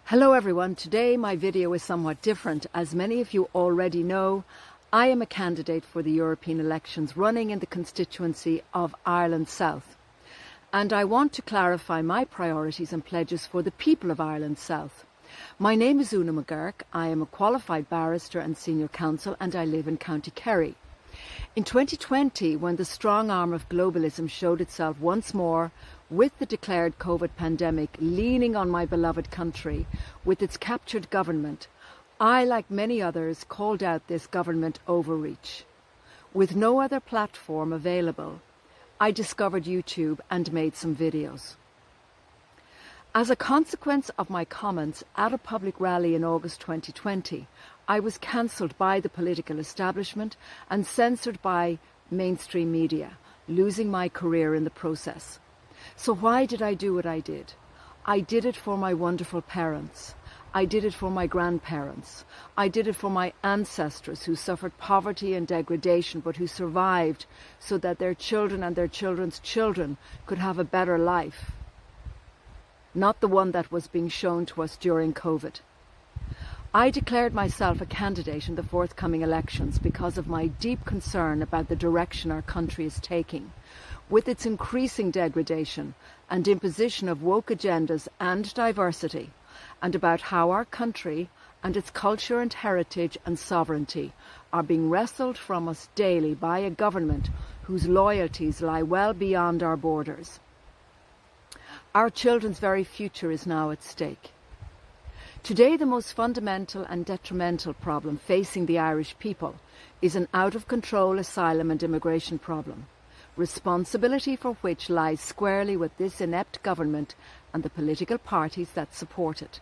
Hello everyone, today my video is somewhat different. As many of you already know, I am a candidate for the European elections running in the constituency of Ireland South. And I want to clarify my priorities and pledges for the people of Ireland South. My name is Una McGurk, I am a qualified barrister and senior counsel and I live in County Kerry. In 2020, when the strong arm of globalism showed itself once more, with the declared COVID pandemic leaning on my beloved country, with its captured government, I, like many others, called out this government overreach. With no other platform available, I discovered YouTube and made some videos. As a consequence of my comments at a public rally in August 2020, I was cancelled by the political establishment and censored by mainstream media, losing my career in the process. So why did I do what I did? I did it for my wonderful parents. I did it for my grandparents. I did it for my ancestors who suffered poverty and degradation but who survived so that their children and their children's children could have a better life. Not the one that was being shown to us during COVID. I declared myself a candidate in the forthcoming elections because of my deep concern about the direction our country is taking, with its increasing degradation and imposition of woke agendas and diversity, and about how our country and its culture and heritage and sovereignty are being wrestled from us daily by a government whose loyalties lie well beyond our borders. Our children's very future is now at stake. Today, the most fundamental and detrimental problem facing the Irish people is an out-of-control asylum and immigration problem, responsibility for which lies squarely with this inept government and the political parties that support it.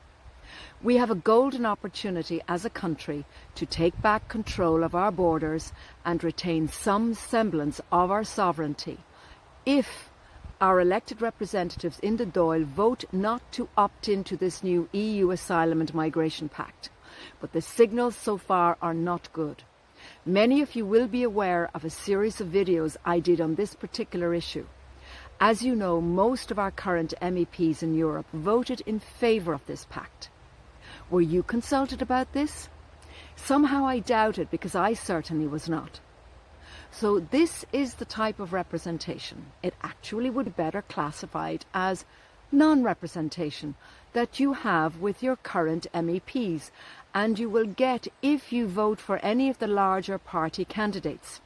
We have a golden opportunity as a country to take back control of our borders and retain some semblance of our sovereignty if our elected representatives in the Dáil vote not to opt into this new EU Asylum and Migration Pact. But the signals so far are not good. Many of you will be aware of a series of videos I did on this particular issue. As you know, most of our current MEPs in Europe voted in favour of this pact. Were you consulted about this? Somehow I doubt it because I certainly was not. So this is the type of representation, it actually would be better classified as non-representation, that you have with your current MEPs and you will get if you vote for any of the larger party candidates.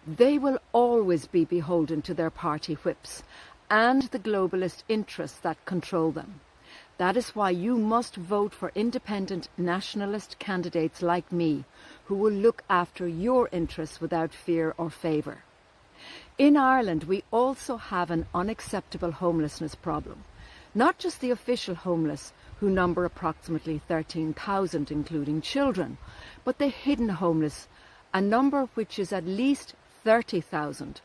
They will always be beholden to their party whips and the globalist interests that control them. That is why you must vote for independent nationalist candidates like me, who will look after your interests without fear or favour. In Ireland, we also have an unacceptable homelessness problem. Not just the official homeless, who number approximately 13,000, including children, but the hidden homeless, a number which is at least 30,000.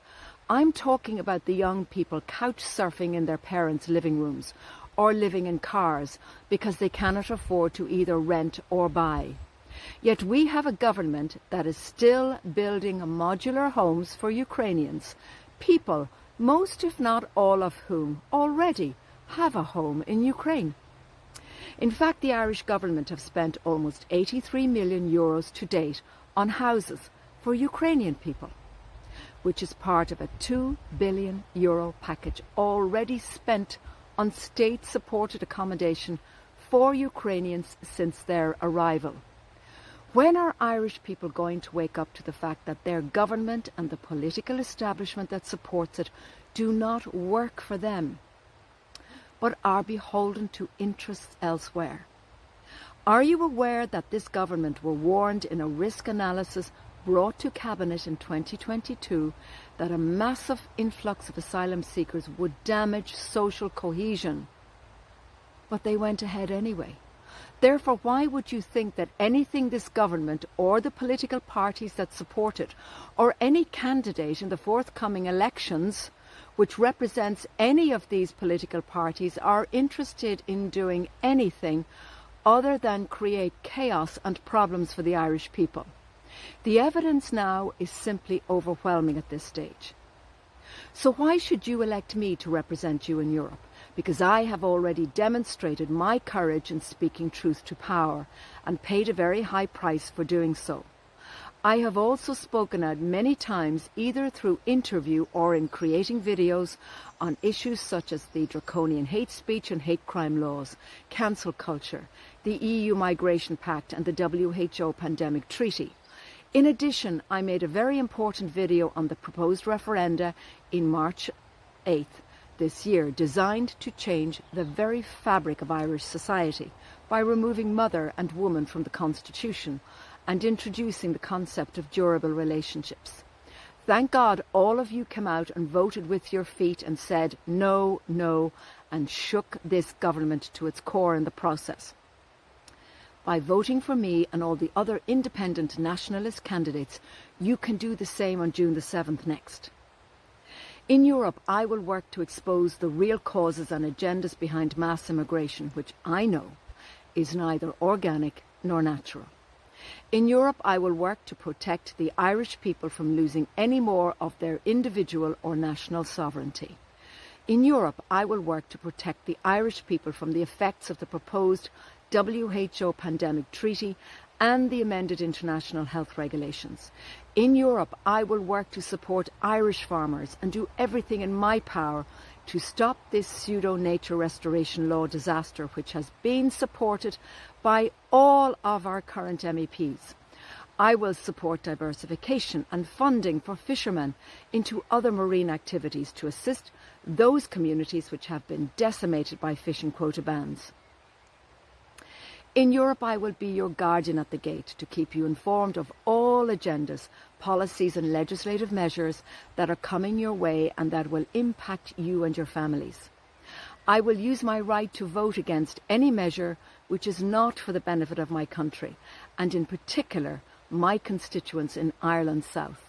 I'm talking about the young people couch surfing in their parents' living rooms, or living in cars because they cannot afford to either rent or buy. Yet we have a government that is still building modular homes for Ukrainians, people, most if not all of whom already have a home in Ukraine. In fact, the Irish government have spent almost 83 million euros to date on houses for Ukrainian people, which is part of a €2 billion package already spent on state-supported accommodation for Ukrainians since their arrival. When are Irish people going to wake up to the fact that their government and the political establishment that supports it do not work for them, but are beholden to interests elsewhere? Are you aware that this government were warned in a risk analysis brought to Cabinet in 2022 that a massive influx of asylum seekers would damage social cohesion? But they went ahead anyway. Therefore, why would you think that anything this government or the political parties that support it or any candidate in the forthcoming elections which represents any of these political parties are interested in doing anything other than create chaos and problems for the Irish people? The evidence now is simply overwhelming at this stage. So why should you elect me to represent you in Europe? because I have already demonstrated my courage in speaking truth to power and paid a very high price for doing so. I have also spoken out many times, either through interview or in creating videos, on issues such as the draconian hate speech and hate crime laws, cancel culture, the EU Migration Pact and the WHO Pandemic Treaty. In addition, I made a very important video on the proposed referenda in March 8th this year, designed to change the very fabric of Irish society by removing mother and woman from the Constitution and introducing the concept of durable relationships. Thank God all of you came out and voted with your feet and said no, no, and shook this government to its core in the process. By voting for me and all the other independent nationalist candidates, you can do the same on June the 7th next. In Europe, I will work to expose the real causes and agendas behind mass immigration, which I know is neither organic nor natural. In Europe, I will work to protect the Irish people from losing any more of their individual or national sovereignty. In Europe, I will work to protect the Irish people from the effects of the proposed WHO Pandemic Treaty and the amended international health regulations. In Europe, I will work to support Irish farmers and do everything in my power to stop this pseudo-nature restoration law disaster, which has been supported by all of our current MEPs. I will support diversification and funding for fishermen into other marine activities to assist those communities which have been decimated by fishing quota bans. In Europe, I will be your guardian at the gate to keep you informed of all agendas, policies and legislative measures that are coming your way and that will impact you and your families. I will use my right to vote against any measure which is not for the benefit of my country, and in particular my constituents in Ireland South.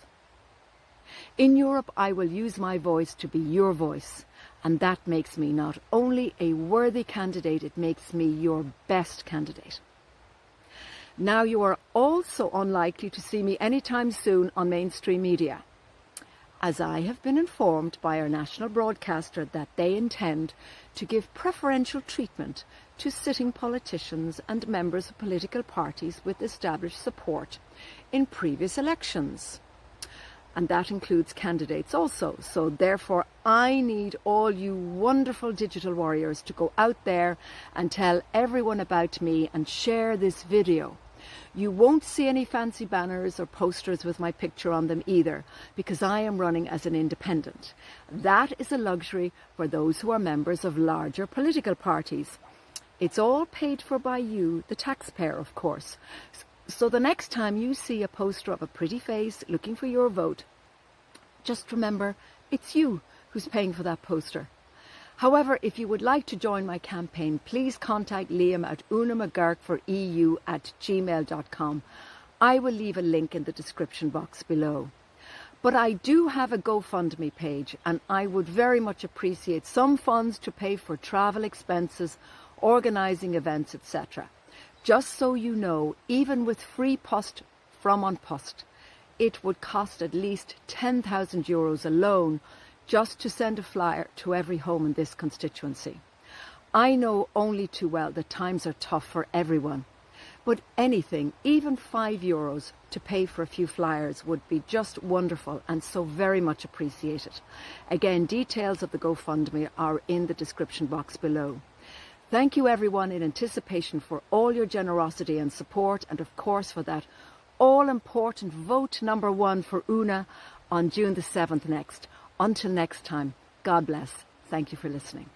In Europe, I will use my voice to be your voice, and that makes me not only a worthy candidate, it makes me your best candidate. Now, you are also unlikely to see me anytime soon on mainstream media, as I have been informed by our national broadcaster that they intend to give preferential treatment to sitting politicians and members of political parties with established support in previous elections. And that includes candidates also. So therefore, I need all you wonderful digital warriors to go out there and tell everyone about me and share this video. You won't see any fancy banners or posters with my picture on them either, because I am running as an independent. That is a luxury for those who are members of larger political parties. It's all paid for by you, the taxpayer, of course. So the next time you see a poster of a pretty face looking for your vote, just remember it's you who's paying for that poster. However, if you would like to join my campaign, please contact Liam at unamcgurkforeu@gmail.com. I will leave a link in the description box below. But I do have a GoFundMe page, and I would very much appreciate some funds to pay for travel expenses, organising events, etc. Just so you know, even with free post from An Post, it would cost at least €10,000 alone just to send a flyer to every home in this constituency. I know only too well that times are tough for everyone, but anything, even €5 to pay for a few flyers would be just wonderful and so very much appreciated. Again, details of the GoFundMe are in the description box below. Thank you everyone in anticipation for all your generosity and support, and of course for that all-important vote number 1 for Una on June the 7th next. Until next time, God bless. Thank you for listening.